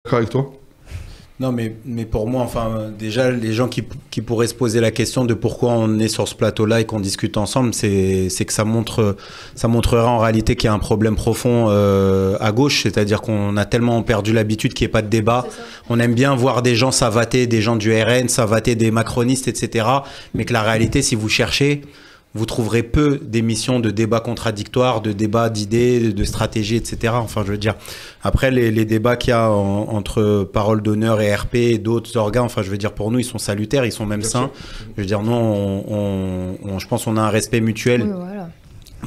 D'accord avec toi? Non, mais pour moi, enfin, déjà, les gens qui pourraient se poser la question de pourquoi on est sur ce plateau-là et qu'on discute ensemble, c'est que ça montrerait en réalité qu'il y a un problème profond à gauche, c'est-à-dire qu'on a tellement perdu l'habitude qu'il n'y ait pas de débat. On aime bien voir des gens savater, des gens du RN, savater des macronistes, etc. Mais que la réalité, si vous cherchez, vous trouverez peu d'émissions de débats contradictoires, de débats d'idées, de stratégies, etc. Enfin, je veux dire, après, les débats qu'il y a entre Parole d'Honneur et RP et d'autres organes, enfin, je veux dire, pour nous, ils sont salutaires, ils sont même sains. Je veux dire, nous, je pense qu'on a un respect mutuel. Oui, voilà.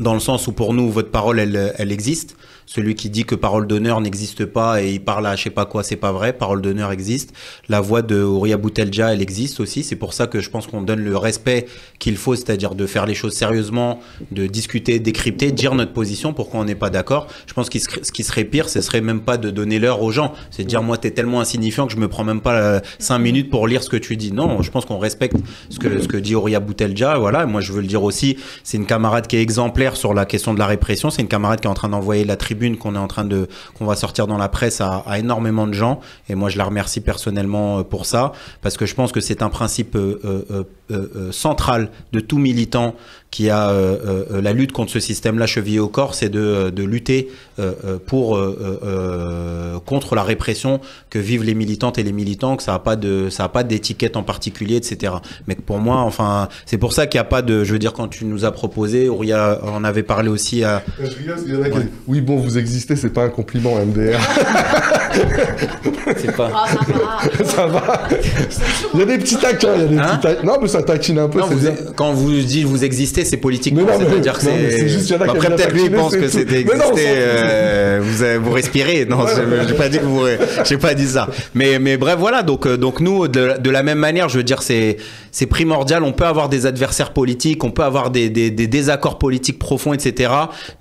Dans le sens où pour nous, votre parole, elle existe. Celui qui dit que Parole d'Honneur n'existe pas et il parle à je sais pas quoi, c'est pas vrai. Parole d'Honneur existe. La voix de Horia Boutelja, elle existe aussi. C'est pour ça que je pense qu'on donne le respect qu'il faut, c'est-à-dire de faire les choses sérieusement, de discuter, décrypter, dire notre position, pourquoi on n'est pas d'accord. Je pense que ce qui serait pire, ce serait même pas de donner l'heure aux gens. C'est de dire, moi, t'es tellement insignifiant que je me prends même pas 5 minutes pour lire ce que tu dis. Non, je pense qu'on respecte ce que dit Horia Boutelja. Voilà. Moi, je veux le dire aussi. C'est une camarade qui est exemplaire sur la question de la répression. C'est une camarade qui est en train d'envoyer la tribune qu'on va sortir dans la presse à énormément de gens. Et moi, je la remercie personnellement pour ça, parce que je pense que c'est un principe central de tout militant qui a la lutte contre ce système-là chevillé au corps, c'est de lutter contre la répression que vivent les militantes et les militants, que ça n'a pas d'étiquette en particulier, etc. Mais pour moi, enfin, c'est pour ça qu'il n'y a pas de, je veux dire, quand tu nous as proposé, Horia en avait parlé aussi à... Je rigole, il y en a qui disent, oui, bon, vous existez, c'est pas un compliment, MDR. C'est pas... Ah, ça va. Ça va. Il y a des petits taquins, il y a des petits taquins. Non, mais ça taquine un peu, Non, c'est bien. quand vous dites vous existez, c'est politique. Mais non, mais- C'est-à-dire que non, mais c'est juste, il y en a qui aiment après, bien peut-être lui, il taquiner, pense c'est que tout. c'était Mais non, on exister, vous respirez. Non, j'ai pas dit que vous, j'ai pas dit ça. Mais bref, voilà. Donc nous, de la même manière, je veux dire, c'est primordial. On peut avoir des adversaires politiques, on peut avoir des désaccords politiques profonds, etc.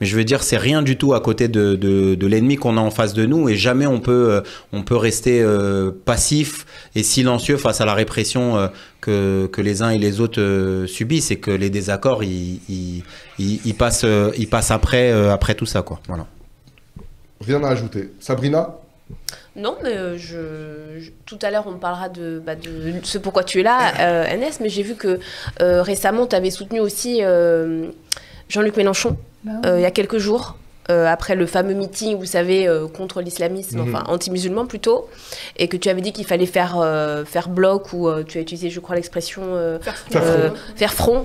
Mais je veux dire, c'est rien du tout à côté de l'ennemi qu'on a en face de nous, et jamais on peut rester passif et silencieux face à la répression que les uns et les autres subissent, et que les désaccords ils passent après tout ça, quoi. Voilà. Rien à ajouter. Sabrina? Non, mais tout à l'heure, on parlera de ce pourquoi tu es là, NS, mais j'ai vu que récemment, tu avais soutenu aussi Jean-Luc Mélenchon, il y a quelques jours, après le fameux meeting, vous savez, contre l'islamisme, enfin anti-musulman plutôt, et que tu avais dit qu'il fallait faire bloc, ou tu as utilisé, je crois, l'expression faire front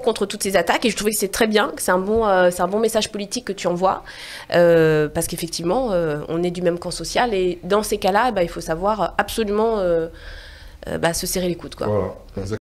contre toutes ces attaques, et je trouvais que c'est très bien, que c'est un bon message politique que tu envoies, parce qu'effectivement, on est du même camp social, et dans ces cas-là, il faut savoir absolument se serrer les coudes, quoi. Voilà.